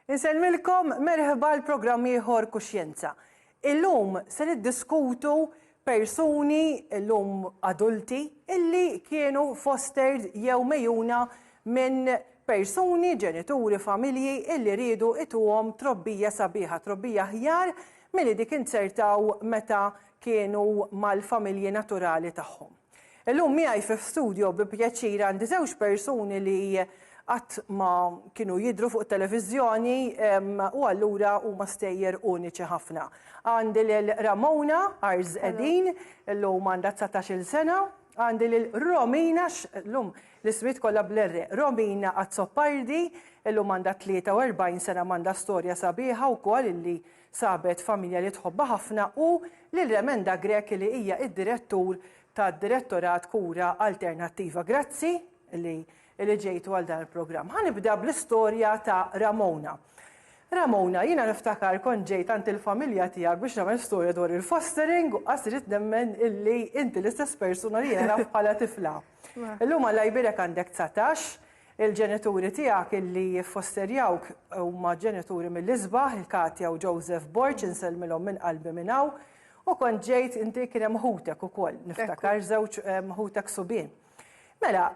Inselmilkom merħba l-programm ieħor Kuxjenza. Illum se niddiskutu persuni illum adulti illi kienu fostered jew mejjuna minn persuni, ġenituri, familji illi rridu ituhom trobbija sabiħa, trobbija ħjar milli dik insertaw meta kienu mal-familji naturali tagħhom. Illum miegħi fi studio bi pjaċir għandi żewġ persuni li qatt ma kienu jidru fuq televizjoni u allura huma stejjer uniċi ħafna. Għandi lil Ramona Arz Edin, illum għandha 19-il sena, għandi lil Romina llum l-ismiet kollha bl-R, Romina Azzopardi, illum għandha 43 sena m'għandha storja sabiħa wkoll illi sabet familja li tħobba ħafna u lil Remenda Grek li hija id-direttur tad-Direttorat Kura Alternattiva. Grazzi li ġejtu għal dan il-programm. Ħanibda bl-istorja ta' Ramona. Ramona, jiena niftakar kont ġejt għand il-familja tiegħek biex nagħmel storja dwar il-fostering u qasrit nemmen illi inti l-istess persuna li jiena bħala tifla. Illum Alla jbirek għandek 19, il-ġenituri tiegħek illi fosterjawk huma ġenituri mill-Isbaħ, il-Katja u Joseph Borch, insellmilhom minn qalbi minn hawn, u kont ġejt inti kien hemm ħutek ukoll, niftakar żewġ ħutek subien. Mela,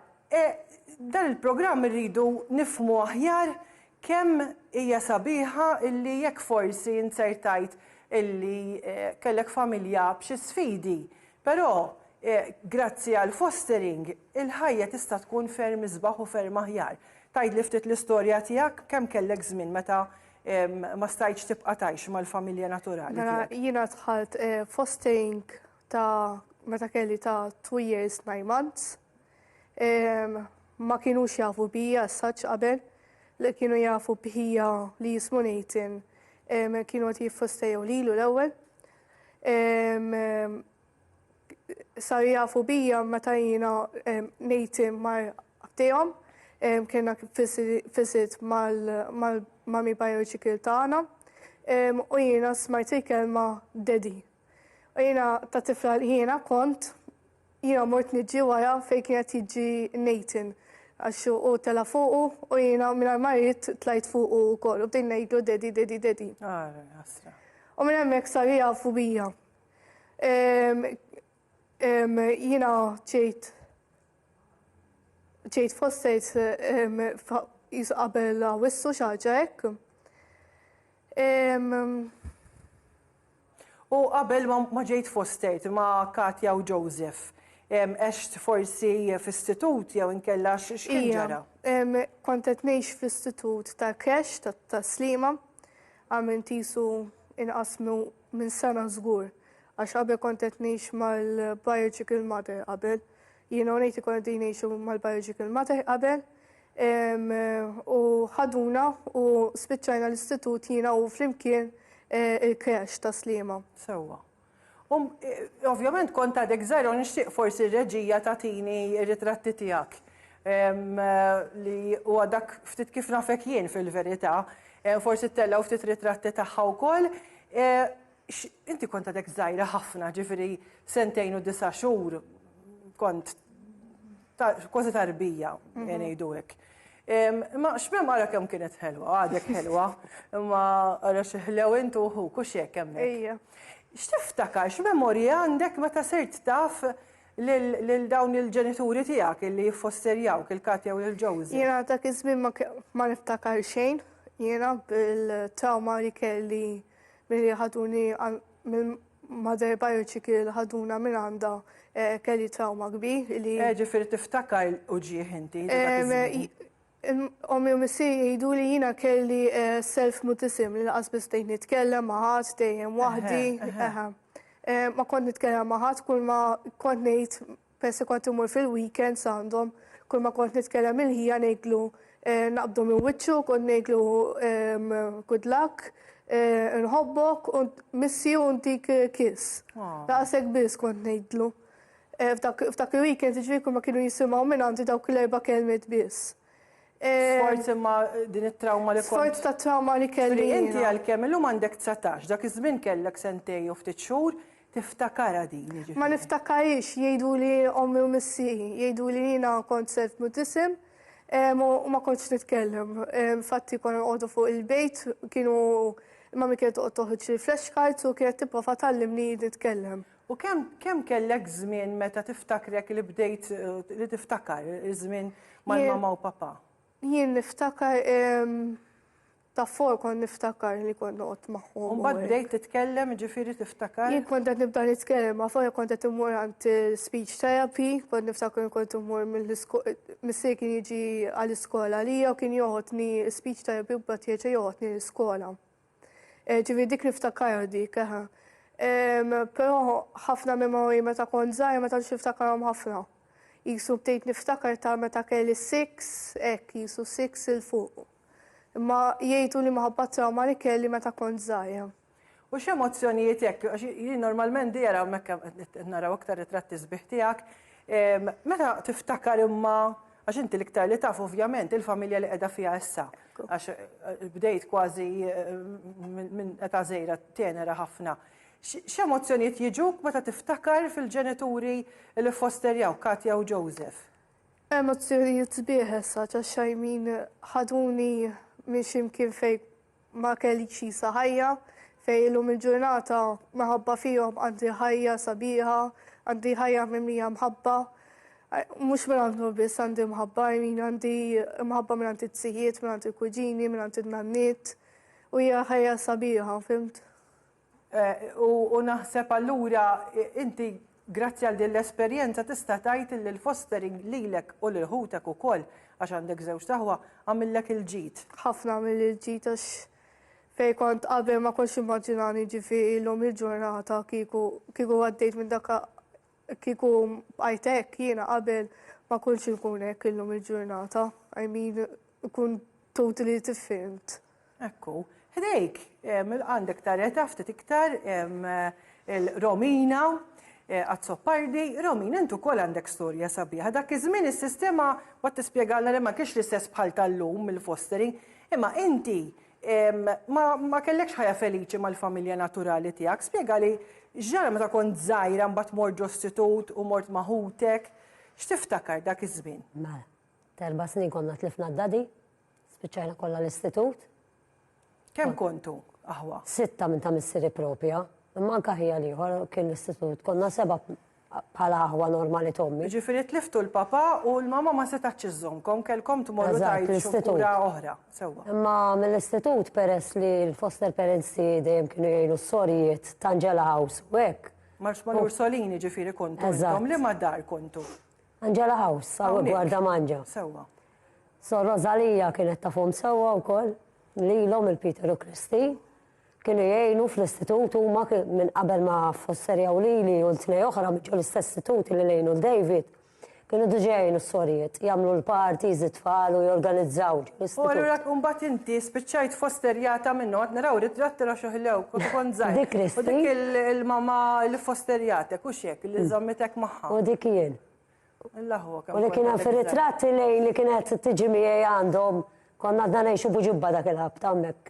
dan il-programm irridu nifhmu aħjar kemm hija sabiħa illi jekk forsi insertajt illi kellek familja b'xi sfidi, però grazzi għal fostering il-ħajja tista' tkun ferm isbaħ u ferm aħjar. Tgħidli ftit l-istorja tiegħek kemm kellek żmien meta ma stajtx tibqa' tgħix mal-familja naturali tiegħek. Jiena dħalt fostering ta' meta kelli ta' 2 years 9 months. Ma kienux jafu bija s-saċ qabel, li kienu jafu bija li jismu Nathan, kienu għati jiffostejaw lilu l-ewel. Sar jafu bija meta jina Nathan mar għabtijom, kiena visit mal-mami biological tagħna, u jina smajt kelma daddy. U jina ta' tifla jina kont, jina mort niġi wara fej kienet jiġi Nathan. Għaxu u tela fuqu u jina minna marit tlajt fuqu u kol. U bdejn nejdlu dedi. U minna mek sar jafu bija. Jina ġejt fostejt qabel wissu xaġek. U qabel ma ġejt fostejt ma Katja u Joseph. Eċt forsi f-istitut jew inkella x'kien ġara? Kontet ngħix fl-istitut ta' kresh ta' Slima, għamil tisu inqasmu minn sena żgur. Għax qabel kontet ngħix mal-biological mother qabel. Jiena ngħid kont ngħixu mal-biological mother qabel. U ħaduna u spiċċajna l-istitut jiena u flimkien il-kresh ta' Slima. Sewwa. Ovvjament kont għadek żgħira u nixtieq forsi r-reġija tagħtini r-ritratti tiegħek. Li huwa dak ftit kif nafek jien fil-verità, forsi ttellaw ftit ritratti tagħha wkoll. Inti kont għadek żgħira ħafna, ġifieri 2 u 9 xhur kont kważi tarbija ngħidu hekk. Ma x'memm ara kemm kienet ħelwa, għadek ħelwa, imma ara xi ħlew intu kux hekk hemmhekk. X'tiftakar, x'memorja għandek meta sirt taf lil dawn il-ġenituri tiegħek illi jiffosterjawk il-Katja u l-Joseph? Jiena dak iż-żmien ma niftakar xejn, jiena bil-trauma li kelli milli ħaduni mill-mother biological ħaduna minn għandha kelli trauma kbir li. Ġifieri tiftakar uġieħ inti. Ommi u missi jgħidu li jina kelli self-mutism li laqas biss dejn nitkellem maħat, dejjem wahdi. Ma kont nitkellem maħat, kull ma kont ngħid persi kont imur fil-weekends għandhom, kull ma kont nitkellem il-ħija ngħidlu naqbdu minn wiċċu, kont ngħidlu good luck, nħobbok, missi u ntik kiss. Laqasek biss kont ngħidlu. F'dak il-weekend ġifieri kull ma kienu jisimgħu minn għandi dawk l-erba' kelmiet biss. Forsi ma din it-trauma li kont. Forsi ta' trauma li kelli. Inti għalkemm illum għandek 19, dak iż-żmien kellek 2 u ftit xhur, tiftakara din. Ma niftakarix, jgħidu li ommi u missi, jgħidu li jiena kont self-mutism, U ma kontx nitkellem. Fatti konna nqogħdu fuq il-bejt, kienu mami kienet toqgħod toħroġ il-flashcards u kienet tipprova tallimni nitkellem. U kemm kellek żmien meta tiftakrek li bdejt li tiftakar iż-żmien mal-mama u papa? Jien niftakar ta' for kon niftakar li kon noqgħod magħhom. U mbagħad bdejt titkellem, ġifieri tiftakar? Jien kont qed nibda nitkellem, ma' for kont qed immur għand speech therapy, kont niftakar kont immur missier kien jiġi għall-iskola lija u kien joħodni speech therapy u mbagħad jerġa' joħodni l-iskola. Ġifieri dik niftakar dik, Però ħafna memori meta kont żgħir ma tantx niftakarhom ħafna. Jisu bdejt niftakar ta' meta kelli 6, jisu 6 il-fuq. Imma jgħidu li maħabba trauma li kelli meta kont żgħira. U x'emozzjonijiet hekk, għax jien normalment dejra mekka naraw aktar ritratti sbieħ tiegħek, meta tiftakar imma għax inti l-iktar li taf ovvjament il-familja li qiegħda fiha issa. Għax bdejt kważi minn età żgħira tenera ħafna. X'emozzjonijiet jiġuk meta tiftakar fil-ġenituri li fosterjaw Katja u Joseph? Emozzjonijiet sbieħ issa ġax xajmin ħaduni minn ximkien fej ma kelli xisa ħajja, fej illum il-ġurnata maħabba fihom għandi ħajja sabiħa, għandi ħajja mimlija mħabba. Mux minn għandu biss għandi mħabba, għandi mħabba minn għandi t-sijiet, minn għandi kuġini, minn għandi t-nannit, u hija ħajja sabiħa, fimt? U naħseb allura inti grazzi għal din l-esperjenza tista' tgħid li l-fostering lilek u lil ħutek ukoll għax għandek żewġ taħwa għamillek il-ġid. Ħafna għamil il-ġid għax fej kont qabel ma kontx immaġinani ġifieri illum il-ġurnata kieku għaddejt minn dak kieku bqajtek jiena qabel ma kontx inkun hekk illum il-ġurnata. I mean, ikun totally different. Ekku. Ħdejk, għandek tareta ftit iktar il-Romina, għad-Soppardi. Romina, intu kol għandek storja sabiħa. Dak iż-żmien is-sistema għad tispjegalna li ma kienx l-istess bħal tal-lum mill-fostering, imma inti ma kellekx ħajja feliċi mal-familja naturali tiegħek. Spjegali ġara meta kont żgħira mbagħad mort ġostitut u mort maħutek. X'tiftakar dak iż-żmien? Mela, 4 snin konna tlifna d-dadi, spiċċajna kollha l-istitut. Kemm kontu aħwa? 6 minn ta' missieri propja, imma anke ħija ieħor kien l-istitut. Konna 7 bħala aħwa normali tommi. Ġifieri tliftu l-papa u l-mama ma setax iżżommkom, kellkom tmorru tgħidu xukura oħra sewwa. Imma mill-istitut peress li l-foster parents dejjem kienu jgħinu s-sorijiet ta' Angela House u hekk. Marx ma' Ursolini ġifieri kontu. Li ma' dar kontu? Angela House, sawa gwarda manġa. Sewwa. So Rosalija kienet tafhom sewwa wkoll. Lilhom il-Peter u Kristi kienu jgħinu fl-istitut huma minn qabel ma fosserjaw lili u l-tnej oħra miġu l-istess istitut li lejnu l-David. Kienu diġà jgħinu s-sorijiet, jagħmlu l-parties, it-tfal u jorganizzaw l-istitut. U allura mbagħad inti spiċċajt fosterjata minnu qed naraw ritratti ra xoħlew kont żgħir. Dik Kristi. U dik il-mama li fosterjatek u x'hekk li żammitek magħha. U dik jien. U li kien fir-ritratti li kienet tiġi miegħi għandhom konna għadna ngħixu buġibba dak il-ħabta hemmhekk.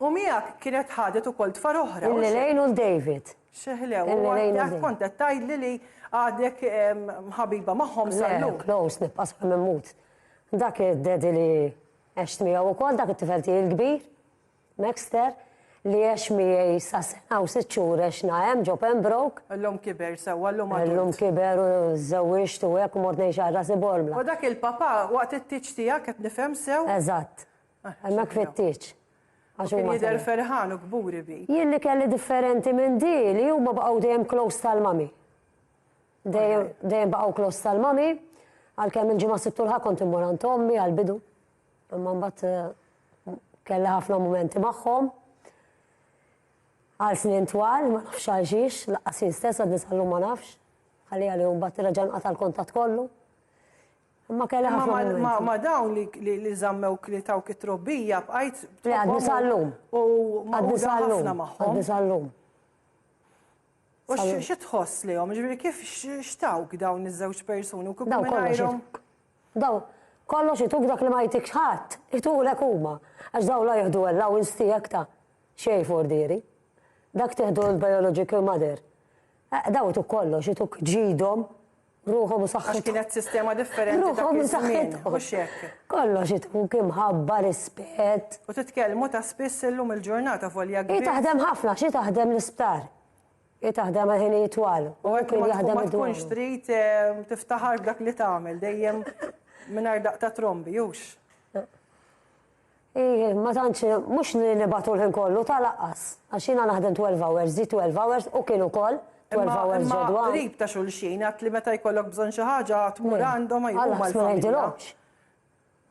U miegħek kienet ħadet ukoll tfal oħra. Illi lejn u l-David. Xeħlew, u kont qed tgħidli li għadek ħabiba magħhom sallu. Close nibqas minn mut. Dak id-dedi li għext miegħu wkoll dak it-tifel tiegħi l-kbir, Maxter, li għex miegħi sa sena u 6 xhur għexna hemm ġo Pembroke. L-lum kiber sewwa l-lum għadult. L-lum kiber u żewwiġt u hekk u mort ngħix għal rasi Bormla. U dak il-papa waqt it-tiċ tiegħek qed nifhem sew? Eżatt. Hemmhekk fit-tiċ. Kien jidher ferħan u kburi bi. Jien li kelli differenti minn di li huma baqgħu dejjem close tal-mami. Dejjem baqgħu close tal-mami, għalkemm il-ġimgħa sittulħa kont immur għand ommi għall-bidu. Imma mbagħad kelli ħafna mumenti magħhom. Għal snin twal, ma nafx għal xiex, laqqas jien stess għad nisallu ma nafx. Għalli għalli mbagħad irraġan qata l-kontat kollu. Imma kelli ħafna mumenti. Ma dawn li żammewk li tawk it-trobbija bqajt. Li għad nisallum. U maħuda ħafna magħhom. Għad nisallum. U xi tħoss lihom, ġifieri kif xtawk dawn iż-żewġ persuni u kif Daw kollox. Daw kollox ituk dak li ma jtikx ħadd, itulek huma. Għax daw la jieħdu allowance tiegħek ta' xejn fordieri. Dak teħdu l-biological mother. Daw ituk kollox, ituk ġidhom, ruħhom u Għax saħħithom. kienet sistema differenti dak Ruħhom u iż-żmien. saħħithom. Mhux hekk. Kollox itkun imħabba rispett. U titkellmu ta' spiss illum il-ġurnata folja I kbir. taħdem ħafna, xi taħdem l-isptar. I taħdem ħin jitwal. U għek kien jaħdem ma id-dwar. tkunx trid tiftaħar b'dak li tagħmel dejjem mingħajr daqta trombi, jux. Ma tantx mhux li nibatu l-ħin kollu talaqqas. Għax jiena naħdem 12 hours, di 12 hours u kien ukoll 12 hours ġodwa. Imma rib ta' xulxin, għat li meta jkollok bżonn xi ħaġa tmur għandhom jgħu Għallas ma mal-familja. ngħidilhomx.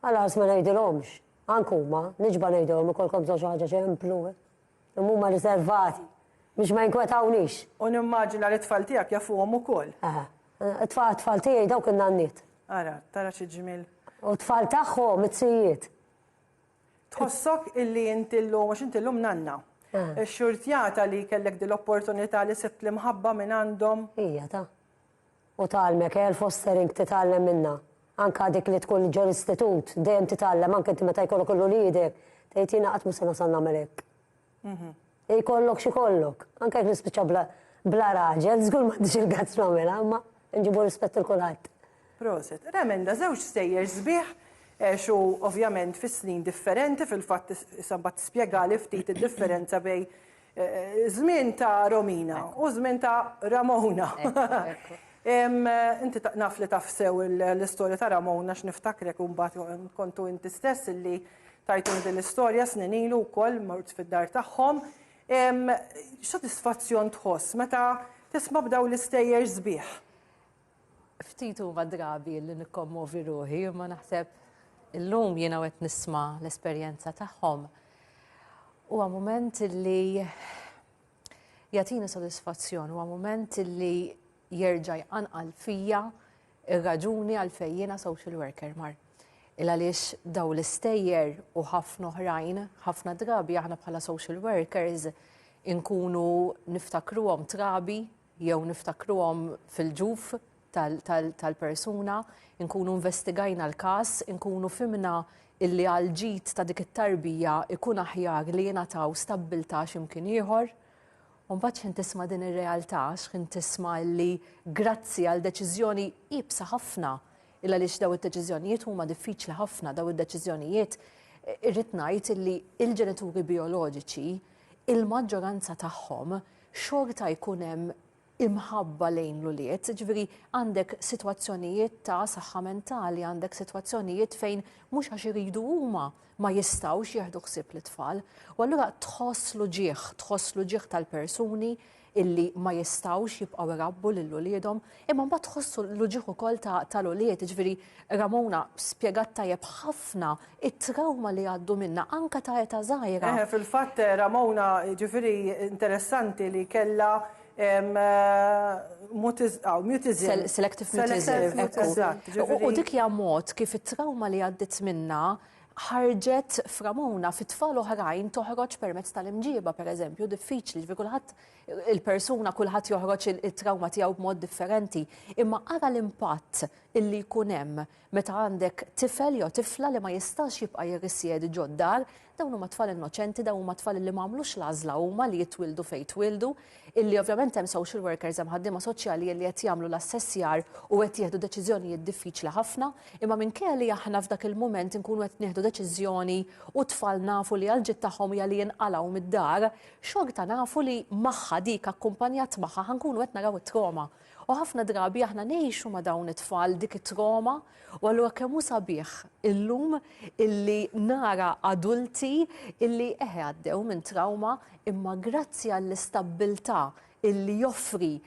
Għallas ma ngħidilhomx. Anke huma, niġba ngħidilhom ikolkom bżonn xi ħaġa ċemplu. Huma riservati biex ma jinkwetawniex. U nimmaġina li t-tfal tiegħek jafuhom ukoll. Tfal tiegħi dawk in-nanniet. Ara, tara xi ġmiel. U tfal tagħhom it-sijiet. Tħossok illi inti llum għax inti llum nanna. Xurtjata li kellek din l-opportunità li sibt li mħabba minn għandhom. Ija ta. U talmek, fostering titgħallem minna. Anka dik li tkun ġol istitut, dejjem titgħallem anke inti meta jkollok kollu lidek, tgħid jiena qatt mhux se nasal nagħmel hekk. Jkollok xi kollok. Anke jekk nispiċċa bla raġel, żgur m'għandix il-gazz nagħmilha, imma nġibu rispett il kulħadd. Proset. Remenda, żewġ stejjer sbieħ xu ovvjament fi snin differenti fil-fatt sambat spjegali ftit id-differenza bej żmien ta' Romina u żmien ta' Ramona. Inti naf li taf sew l-istorja ta' Ramona x'niftakrek u mbagħad kontu inti stess illi tajtuni din l-istorja snin ilu wkoll mort fid-dar tagħhom. X'sodisfazzjon tħoss meta tisma' b'daw l-istejjer sbieħ? Ftit huma drabi li nikkommovi ruħi, ma naħseb illum jiena qed nisma' l-esperjenza tagħhom. Huwa mument li jagħtini sodisfazzjon, huwa mument li jerġa' jqanqal fija ir-raġuni għalfejn jiena social worker mar. Għaliex daw l-istejjer u ħafna oħrajn, ħafna drabi aħna bħala social workers inkunu niftakruhom trabi jew niftakruhom fil-ġuf tal-persuna, inkunu investigajna l-każ, inkunu fimna illi għal-ġid ta' dik it-tarbija ikun aħjar li jingħataw stabbiltà x'imkien ieħor. U mbagħad x'in tisma' din ir-realtà, x'in tisma' li grazzi għal deċiżjoni iebsa ħafna illa għaliex daw id-deċiżjonijiet huma diffiċli ħafna, daw id-deċiżjonijiet irrid ngħid illi il-ġenituri bioloġiċi il-maġġoranza tagħhom xorta jkun hemm imħabba lejn l-uliet, ġifieri għandek sitwazzjonijiet ta' saħħa mentali, għandek sitwazzjonijiet fejn mhux għax iridu huma ma jistgħux jieħdu ħsieb l-tfal, u allura tħoss ġieħ tal-persuni illi ma jistgħux jibqgħu irabbu lil uliedhom, imma mbagħad tħossu l-ġieħ ukoll tal-ulied, ġifieri Ramona spjegat tajjeb ħafna it-trawma li għaddu minnha anke ta' età żgħira. Fil-fatt Ramona ġifieri interessanti li kellha mutism. Selective mutism. U dik hija mod kif it-trawma li għaddit minna ħarġet f'Ramona fit-tfal oħrajn toħroġ permezz tal-imġiba, pereżempju, diffiċli, ġifieri kulħadd il-persuna kulħadd joħroġ it-trawma tiegħu b'mod differenti, imma ara l-impatt illi jkun hemm meta għandek tifel jew tifla li ma jistax jibqa' jirrisjedi ġoddar, dawn huma tfal innoċenti, dawn huma tfal li m'għamlux l-għażla huma li jitwildu fejn twildu, illi ovvjament hemm social workers hemm ħaddiema soċjali li qed jagħmlu l-assessjar u qed jieħdu deċiżjonijiet diffiċli ħafna, imma minkejja li aħna f'dak il-mument inkunu qed nieħdu deċiżjoni u tfal nafu li għal-ġid tagħhom hija li jinqalgħu mid-dar, xorta nafu li magħha dik akkumpanjat magħha ħankunu qed naraw it-trauma. U ħafna drabi aħna ngħixu ma' dawn it-tfal dik it-trauma u allura kemm hu sabiħ illum illi nara adulti illi għaddew minn trauma imma grazzi għall-istabbiltà illi joffri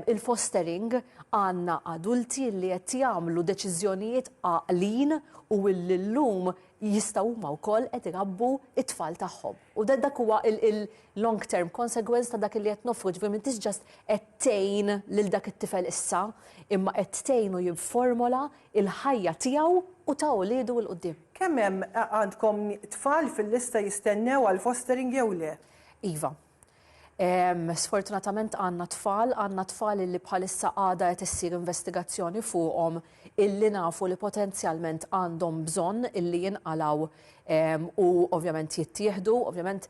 il-fostering għandna adulti illi qed jagħmlu deċiżjonijiet għaqlin u illi llum jistgħu huma wkoll qed irabbu it-tfal tagħhom. U dak huwa il-long term consequence ta' dak li qed nofru, ġifieri m'intix just qed tgħin lil dak it-tifel issa, imma qed tgħinu jifformola il-ħajja tiegħu u ta' uliedu l qudiem. Kemm hemm għandkom tfal fil-lista jistennew għal fostering jew le? Iva. Sfortunatament għandna tfal illi bħalissa għada qed issir investigazzjoni fuqhom illi nafu li potenzjalment għandhom bżonn illi jinqalaw u ovvjament jittieħdu, ovvjament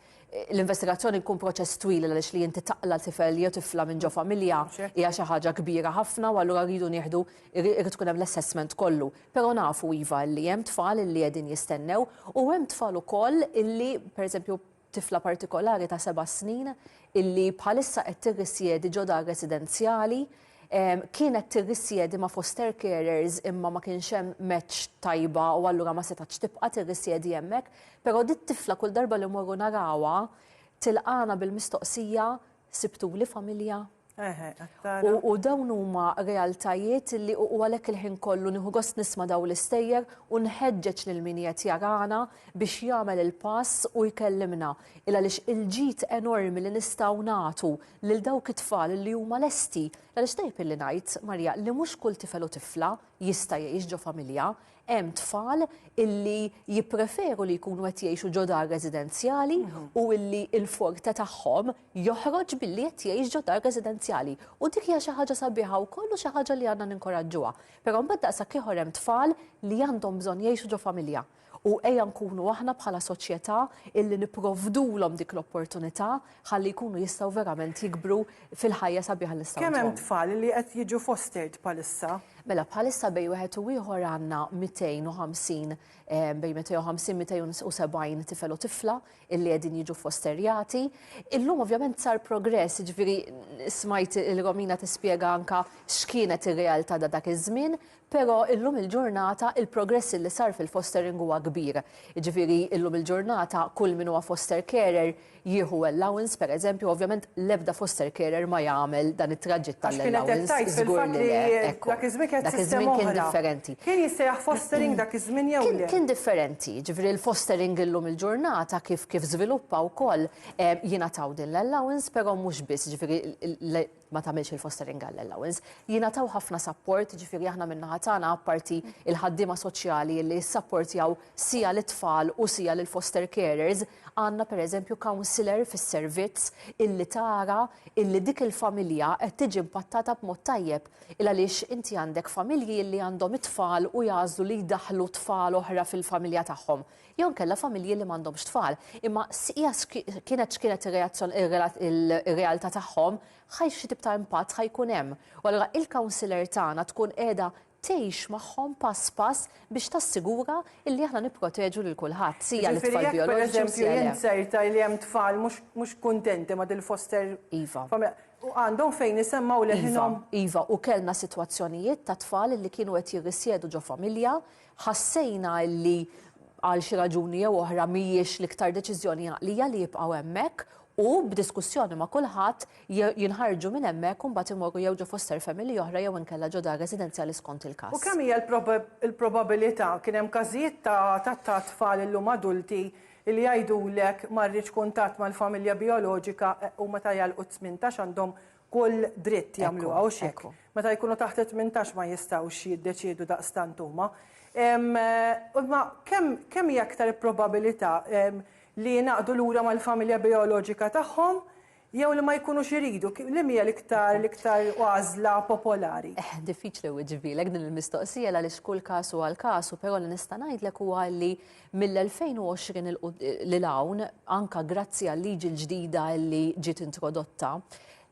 l-investigazzjoni jkun proċess twil għaliex li inti taqla tifel jew tifla minn ġo familja hija xi ħaġa kbira ħafna u allura rridu nieħdu irid tkun hemm l-assessment kollu. Però nafu iva li hemm tfal illi qegħdin jistennew u hemm tfal ukoll illi pereżempju tifla partikolari ta' 7 snin illi bħalissa qed tirrisjedi ġo dar residenzjali kienet tirrisjedi ma' foster carers imma ma kienx hemm match tajba u allura ma setax tibqa' tirrisjedi hemmhekk, però dit tifla kull darba li mmorru narawha tilqana bil-mistoqsija sibtuli familja. U dawn huma realtajiet li u għalhekk il-ħin kollu nieħu gost nisma' daw l-istejjer u nħeġġeġ lil min qed jarana biex jagħmel il-pass u jkellimna għaliex il-ġid enormi li nistgħu nagħtu lil dawk it-tfal li huma lesti għaliex tajb illi ngħid Marja li mhux kull tifel u tifla jista' jgħix ġo familja, hemm tfal illi jippreferu li jkunu qed jgħixu ġo dar residenzjali u illi l-forte tagħhom joħroġ billi qed jgħix ġo dar residenzjali. U dik hija xi ħaġa sabiħa wkoll u xi ħaġa li għandna ninkoraġġuha. Però mbagħad daqshekk ieħor hemm tfal li għandhom bżonn jgħixu ġo familja. U ejja nkunu aħna bħala soċjetà illi nipprovdulhom dik l-opportunità ħalli jkunu jistgħu verament jikbru fil-ħajja sabiħa li jistgħu. Kemm hemm tfal li qed jiġu fostered bħalissa? Mela bħalissa bej wieħed u ieħor għandna 250 bej 250-270 tifel u tifla illi qegħdin jiġu fosterjati. Illum ovvjament sar progress, ġifieri smajt il-Romina tispjega anke x'kienet ir-realtà dak iż-żmien, però illum il-ġurnata il-progress li sar fil-fostering huwa kbir. Ġifieri illum il-ġurnata kull min huwa foster carer jieħu allowance, pereżempju, ovvjament l-ebda foster carer ma jagħmel dan it-traġitt tal-allowance. Żgur li dak iż-żmien kien differenti. Kien jissejjaħ fostering dak iż-żmien jew le? Kien differenti, ġifieri l-fostering illum il-ġurnata kif żviluppa wkoll jingħataw din l-allowance, però mhux biss, ġifieri ma tagħmilx il-fostering għall-allowance. Jingħataw ħafna support, ġifieri aħna min-naħa tagħna apparti il-ħaddiema soċjali li jissapportjaw sija l-tfal u sija lill-foster carers, għandna pereżempju counselor fis-servizz illi tara illi dik il-familja qed tiġi impattata b'mod tajjeb għaliex inti għandek familji li għandhom it-tfal u jażlu li jdaħħlu tfal oħra fil-familja tagħhom. Jew kellha familji li m'għandhomx tfal, imma kienet ir-realtà tagħhom xi tip ta' impatt ħajkun hemm. U allura il-counselor tagħna tkun qiegħda tgħix magħhom pass pass biex tassigura illi aħna nipproteġu lil kulħadd, sija l-tfal bioloġiċi. Pereżempju jinserta li hemm tfal mhux kuntenti ma' dil-foster familja. U għandhom fejn isemmaw leħinhom. Iva, u kellna sitwazzjonijiet ta' tfal li kienu qed jirrisjedu ġo familja, ħassejna li għal xi raġuni jew oħra mhijiex l-iktar deċiżjoni għaqlija li jibqgħu hemmhekk u b'diskussjoni ma' kulħadd jinħarġu minn hemmhekk u mbagħad imorru jew ġo foster family oħra jew inkella ġo dar residenzjali skont il-każ. U kemm hija l-probabilità kien hemm każijiet ta' tfal illum adulti li jgħidulek ma rridx kuntatt mal-familja bioloġika u meta jalqu 18 għandhom kull dritt jagħmluha u x'hekk. Meta jkunu taħt 18 ma jistgħux jiddeċiedu daqstant huma. Ma kemm hija aktar probabilità li jingħaqdu lura mal-familja bioloġika tagħhom jew li ma jkunux iridu, li hija l-iktar għażla popolari? Diffiċli wieġbilek din il-mistoqsija għaliex kull każ huwa l-każ, però li nista' ngħidlek huwa li mill-2020 lil hawn anke grazzi għal-liġi l-ġdida li ġiet introdotta,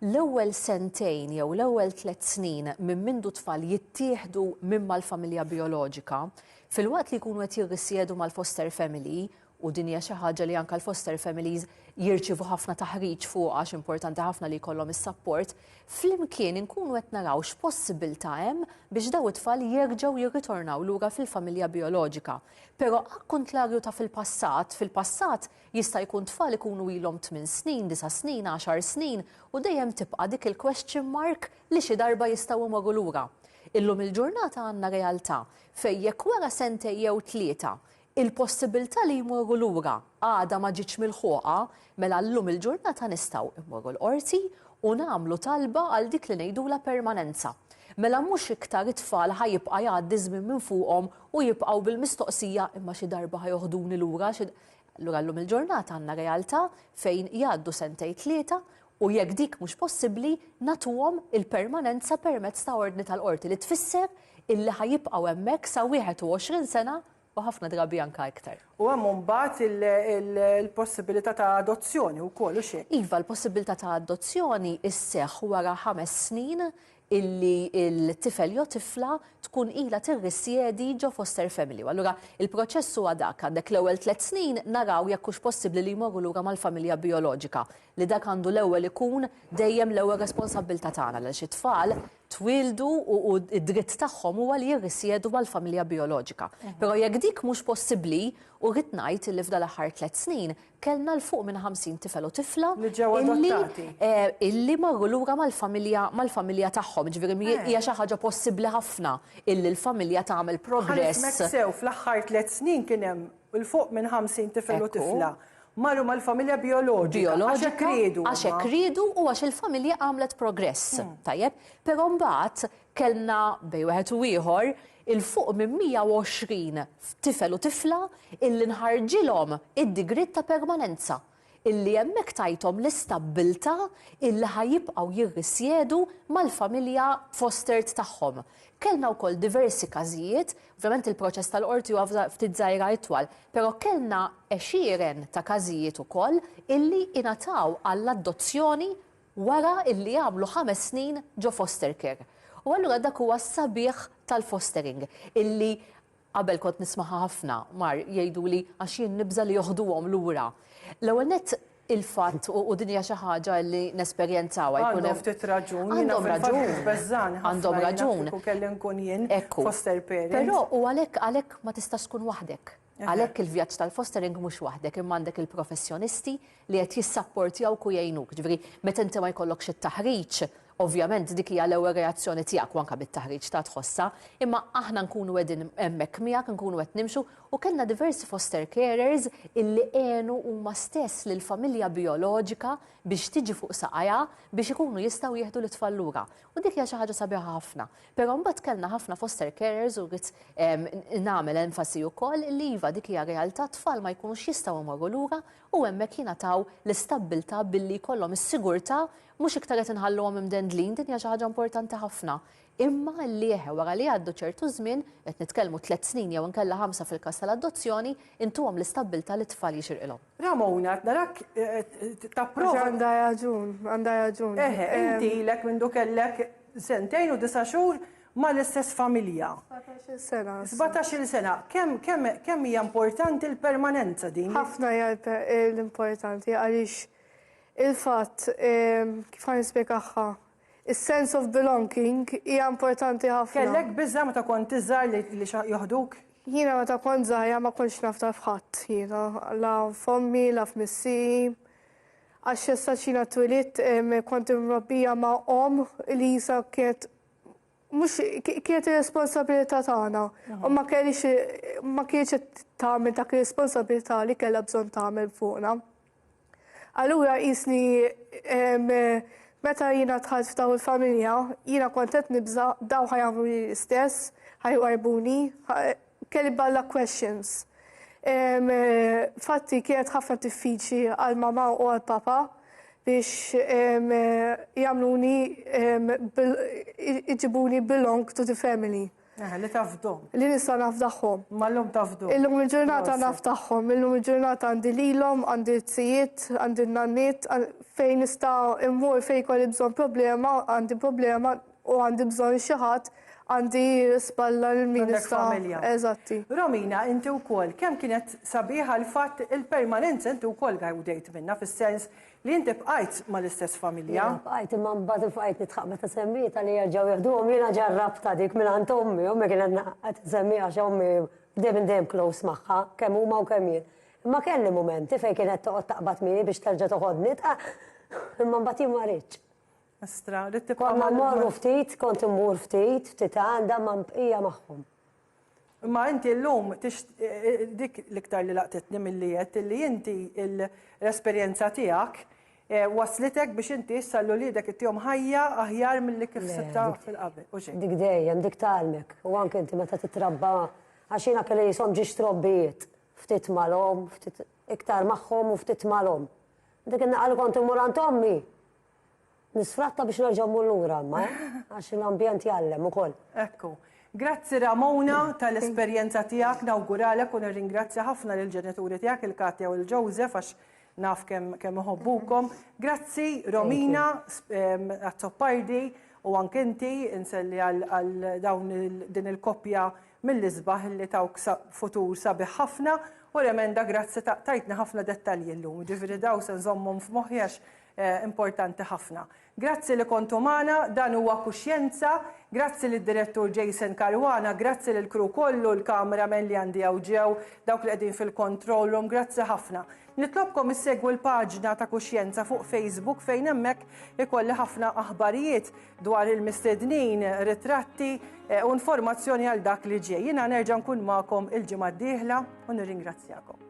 l-ewwel sentejn jew l-ewwel 3 snin minn mindu tfal jittieħdu minn mal-familja bioloġika, fil-waqt li jkunu qed jirrisjedu mal-foster family, u din hija xi ħaġa li anke l-foster families jirċievu ħafna taħriġ fuq għax importanti ħafna li jkollhom is-support, flimkien inkunu qed naraw x'possibilità hemm biex daw it-tfal jerġgħu jirritornaw lura fil-familja bioloġika. Però akkontlarju ta' fil-passat jista' jkun tfal ikunu ilhom 8 snin, 9 snin, 10 snin u dejjem tibqa' dik il-question mark li xi darba jistgħu imorru lura. Illum il-ġurnata għandna realtà fejn jekk wara sentej jew 3 il-possibilità li jmorru lura għada ma ġietx mill-ħoqa, mela llum il-ġurnata nistgħu immorru l-qorti u nagħmlu talba għal dik li ngħidula permanenza. Mela mhux iktar it-tfal ħajibqa' jgħaddi żmien minn fuqhom u jibqgħu bil-mistoqsija imma xi darba ħajoħduni lura. Allura llum il-ġurnata għandna realtà fejn jgħaddu sentej 3 U jekk dik mhux possibbli nagħtuhom il-permanenza permezz ta' ordni tal-qorti li tfisser illi ħajibqgħu hemmhekk sa 21 sena u ħafna drabi anke iktar. U hemm mbagħad il-possibilità ta' adozzjoni wkoll u xejn. Iva, l-possibilità ta' adozzjoni isseħħ wara 5 snin illi il-tifel jew tifla tkun ilha tirrisjedi ġo foster family. Allura il-proċess huwa dak għandek l-ewwel 3 snin naraw jekk hux possibbli li jmorru lura mal-familja bioloġika li dak għandu l-ewwel ikun dejjem l-ewwel responsabbiltà tagħna għal xi tfal twildu u id-dritt tagħhom huwa li jirrisjedu mal-familja bioloġika. Però jekk dik mhux possibbli u rrid ngħid li f'dal aħħar 3 snin kellna l fuq minn 50 tifel u tifla li ġew adottati illi marru lura mal-familja tagħhom. Ġifieri hija xi ħaġa possibbli ħafna illi l-familja tagħmel progress. Sew fl-aħħar 3 snin kien hemm il fuq minn 50 tifel u tifla. Marru mal-familja bioloġika. Għax hekk ridu u għax il-familja għamlet progress. Tajjeb, però mbagħad kellna bej wieħed u ieħor il-fuq minn 120 tifel u tifla illi nħarġilhom id-digrit ta' permanenza illi hemmhekk tajthom l-istabbiltà illi ħajibqgħu jirrisjedu mal-familja fostered tagħhom. Kellna wkoll diversi każijiet, ovvjament il-proċess tal-qorti huwa ftit żgħira itwal, però kellna għexieren ta' każijiet ukoll illi ingħataw għall-adozzjoni wara illi għamlu 5 snin ġo foster care. U allura dak huwa s-sabiħ tal-fostering illi qabel kont nismaħa ħafna mar jgħiduli għax jien nibża li joħduhom lura. L-ewwel nett il-fatt u dinja xi ħaġa li nesperjenzawha jkun hemm ftit raġun. Għandhom raġun. Għandhom raġun. U kelli nkun jien foster parent. Però u għalhekk ma tistax tkun waħdek. Għalhekk il-vjaġġ tal-fostering mhux waħdek imma għandek il-professjonisti li qed jissapportjawk u jgħinuk. Ġifieri meta inti ma jkollokx it-taħriġ, ovvjament dik hija l-ewwel reazzjoni tiegħek u anke bit-taħriġ ta' tħossha, imma aħna nkunu qegħdin hemmhekk miegħek, nkunu qed nimxu u kellna diversi foster carers illi għenu huma stess lil familja bioloġika biex tiġi fuq saqajja biex ikunu jistgħu jieħdu l-itfal lura. U dik hija xi ħaġa sabiħa ħafna. Però mbagħad kellna ħafna foster carers u rrid nagħmel enfasi wkoll li iva dik hija realtà tfal ma jkunux jistgħu jmorru lura u hemmhekk jingħataw l-istabbiltà billi jkollhom is-sigurtà mhux iktar qed inħalluhom imdendlin, din hija xi ħaġa importanti ħafna. Imma l-lieħe wara li għaddu ċertu żmien qed nitkellmu 3 snin jew inkella 5 fil-każ tal-adozzjoni intuhom l-istabbiltà li t-tfal jixirqilhom. Ramona, narak tapprova. Għandha raġun. Inti lek minn du kellek 2 u 9 xhur mal-istess familja. 17 sena. 17 sena. Kemm hija importanti l-permanenza din? Ħafna hija l-importanti għaliex il-fatt kif ħan nispjegaħħa. Is-sense of belonging hija importanti ħafna. Kellek biża meta kont iżgħar li joħduk? Jiena meta kont żgħira ma kontx naf taf ħadd jiena, la f'ommi, la f'missi. Għax issa xina twilit kont imrobbija ma' li jisa kienet ir-responsabilità tagħna. U ma kienx tagħmel dak ir-responsabilità li kellha bżonn tagħmel fuqna. Allura qisni meta jiena tħalt f'daw il-familja, jiena kont qed nibża daw ħajamlu li l-istess, ħajqarbuni, kelli balla questions. Fatti kienet ħafna diffiċli għal mama u għal papa biex jagħmluni iġibuni belong to the family. Li tafdhom. Li nista' nafdaħħom. Mallum tafdhom. Illum il-ġurnata naftaħħom, illum il-ġurnata għandi lilhom, għandi t-sijiet, għandi n-nanniet, fejn nista' immur fejn kolli bżonn problema, għandi problema u għandi bżonn xi ħadd għandi spalla l-Ministra. Eżatti. Romina, inti wkoll kemm kienet sabiħa l-fatt il-permanenza inti wkoll għawdejt minna fis-sens li inti bqajt mal-istess familja. Bqajt imma mbagħad bqajt nitħabbet ta' semmieta li jerġgħu jeħduhom jiena ġarrabta dik mingħand ommi, ommi kienet qed semmiha għax ommi dejjem close magħha, kemm huma u kemm jien. Imma kelli momenti fejn kienet toqgħod taqbad miegħi biex terġa' toħodni imma mbagħad jien ma rridx. Astra, rrid tibqa' Konna mmorru ftit, kont immur ftit għandha ma bqija magħhom. Ma inti llum dik l-iktar li laqtitni milli qed li inti l-esperjenza tiegħek waslitek biex inti issa l-uliedek ittihom ħajja aħjar milli kif sitta fil-qabel. Dik dejjem dik tgħallmek u anke inti meta titrabba għax jiena kelli jisom ġiex trobbijiet ftit malhom, ftit iktar magħhom u ftit malhom. Dik innaqal kont immur għand ommi. nisfratta biex nerġa' mmur lura, ma għax l-ambjent jgħallem ukoll. Ekku. Grazzi Ramona tal-esperjenza tiegħek, nawguralek u nirringrazzja ħafna lill-ġenituri tiegħek il-Katja u l-Joseph għax naf kemm iħobbukom. Grazzi Romina għat-Toppardi u anke inti inselli għal dawn din il-koppja mill-isbaħ li tawk futur sabiħ ħafna u Remenda grazzi tajtna ħafna dettalji llum. Ġifieri daw se nżommhom f'moħħi għax importanti ħafna. Grazzi li kontu magħna, dan huwa Kuxjenza, grazzi lid-direttur Jason Karwana, grazzi lill kru kollu, l-kameramen li għandi ġew, dawk li qegħdin fil-control room, grazzi ħafna. Nitlobkom issegwu l-paġna ta' Kuxjenza fuq Facebook fejn hemmhekk ikolli ħafna aħbarijiet dwar il-mistednin, ritratti u informazzjoni għal dak li ġej. Jiena nerġa' nkun magħkom il-ġimgħa d-dieħla u nirringrazzjakom.